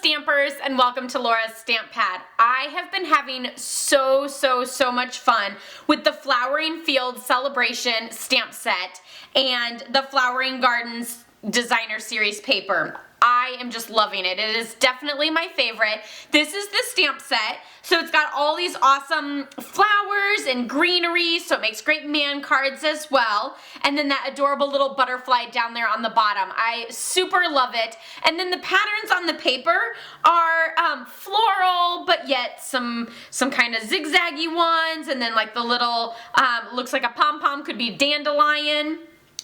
Stampers, and welcome to Laura's Stamp Pad. I have been having so much fun with the Flowering Field Celebration stamp set and the Flowering Gardens Designer Series paper. I am just loving it. It is definitely my favorite. This is the stamp set. So it's got all these awesome flowers and greenery, so it makes great man cards as well. And then that adorable little butterfly down there on the bottom. I super love it. And then the patterns on the paper are floral, but yet some kind of zigzaggy ones. And then like the little, looks like a pom-pom, could be dandelion,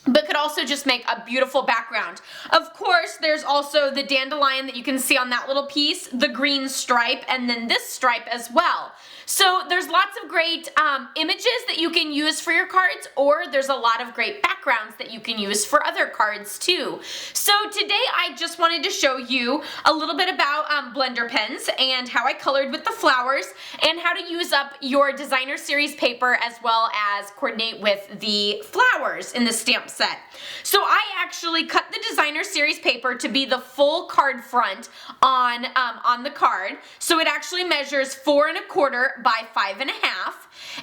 but could also just make a beautiful background. Of course, there's also the dandelion that you can see on that little piece, the green stripe, and then this stripe as well. So there's lots of great images that you can use for your cards, or there's a lot of great backgrounds that you can use for other cards too. So today I just wanted to show you a little bit about blender pens and how I colored with the flowers and how to use up your designer series paper as well as coordinate with the flowers in the stamp set. So I actually cut the designer series paper to be the full card front on the card. So it actually measures 4 1/4 by 5 1/2.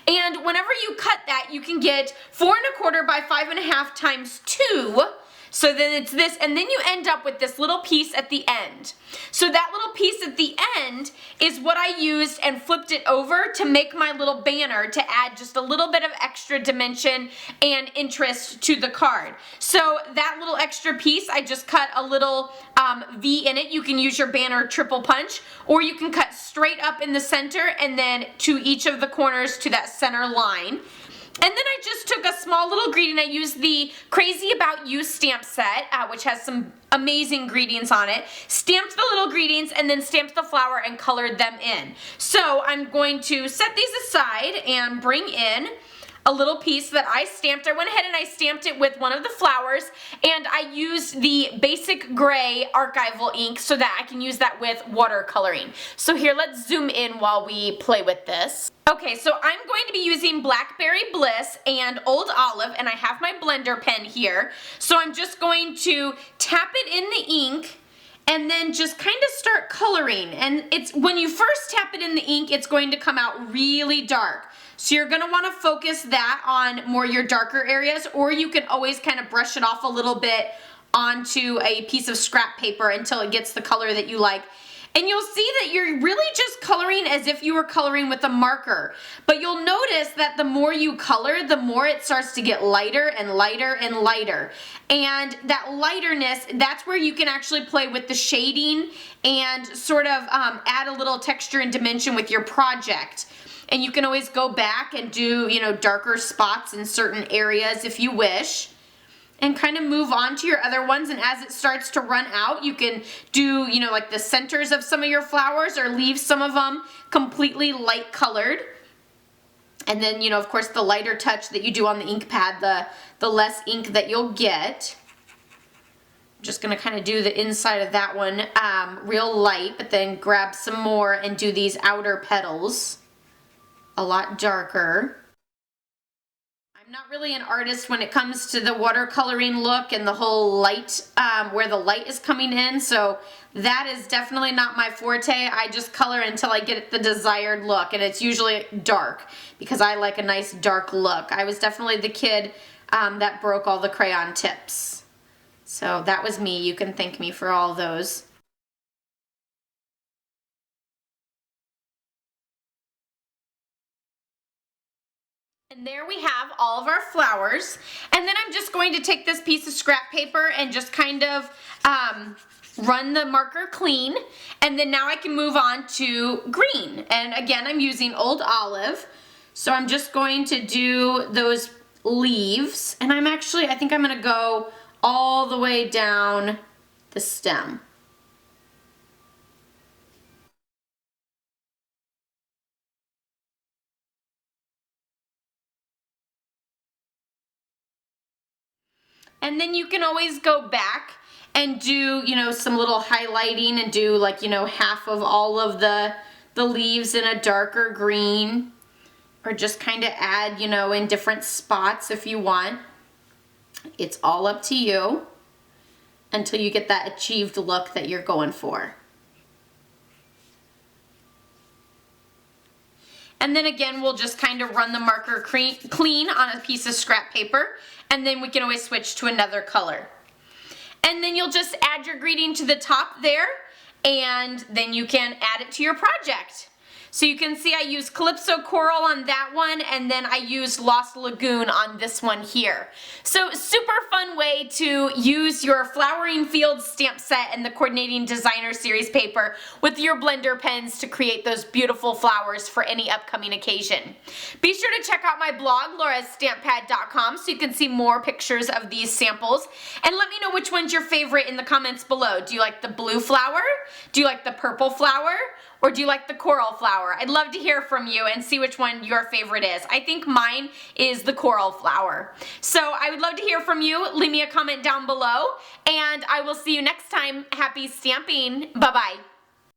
And whenever you cut that, you can get 4 1/4 by 5 1/2 times 2. So then it's this, and then you end up with this little piece at the end. So that little piece at the end is what I used and flipped it over to make my little banner to add just a little bit of extra dimension and interest to the card. So that little extra piece, I just cut a little V in it. You can use your banner triple punch, or you can cut straight up in the center and then to each of the corners to that center line. And then I just took a small little greeting. I used the Crazy About You stamp set, which has some amazing greetings on it. Stamped the little greetings and then stamped the flower and colored them in. So I'm going to set these aside and bring in a little piece that I stamped. I went ahead and I stamped it with one of the flowers, and I used the basic gray archival ink so that I can use that with watercoloring. So here, let's zoom in while we play with this. Okay, so I'm going to be using Blackberry Bliss and Old Olive, and I have my blender pen here. So I'm just going to tap it in the ink and then just kind of start coloring. And it's when you first tap it in the ink, it's going to come out really dark. So you're going to want to focus that on more your darker areas, or you can always kind of brush it off a little bit onto a piece of scrap paper until it gets the color that you like. And you'll see that you're really just coloring as if you were coloring with a marker. But you'll notice that the more you color, the more it starts to get lighter and lighter and lighter. And that lighterness, that's where you can actually play with the shading and sort of add a little texture and dimension with your project. And you can always go back and do, you know, darker spots in certain areas if you wish, and kind of move on to your other ones. And as it starts to run out, you can do, you know, like the centers of some of your flowers, or leave some of them completely light colored. And then, you know, of course, the lighter touch that you do on the ink pad, the less ink that you'll get. I'm just gonna kind of do the inside of that one real light, but then grab some more and do these outer petals a lot darker. I'm not really an artist when it comes to the watercoloring look and the whole light, where the light is coming in, so that is definitely not my forte. I just color until I get the desired look, and it's usually dark because I like a nice dark look. I was definitely the kid that broke all the crayon tips. So that was me. You can thank me for all those. And there we have all of our flowers. And then I'm just going to take this piece of scrap paper and just kind of run the marker clean. And then now I can move on to green. And again, I'm using Old Olive. So I'm just going to do those leaves. And I think I'm going to go all the way down the stem. And then you can always go back and do, you know, some little highlighting and do like, you know, half of all of the leaves in a darker green, or just kind of add, you know, in different spots if you want. It's all up to you until you get that achieved look that you're going for. And then again, we'll just kind of run the marker clean on a piece of scrap paper, and then we can always switch to another color. And then you'll just add your greeting to the top there, and then you can add it to your project. So you can see I used Calypso Coral on that one, and then I used Lost Lagoon on this one here. So super fun way to use your Flowering Fields stamp set and the Coordinating Designer Series paper with your blender pens to create those beautiful flowers for any upcoming occasion. Be sure to check out my blog, laurastamppad.com, so you can see more pictures of these samples. And let me know which one's your favorite in the comments below. Do you like the blue flower? Do you like the purple flower? Or do you like the coral flower? I'd love to hear from you and see which one your favorite is. I think mine is the coral flower. So I would love to hear from you. Leave me a comment down below, and I will see you next time. Happy stamping. Bye-bye.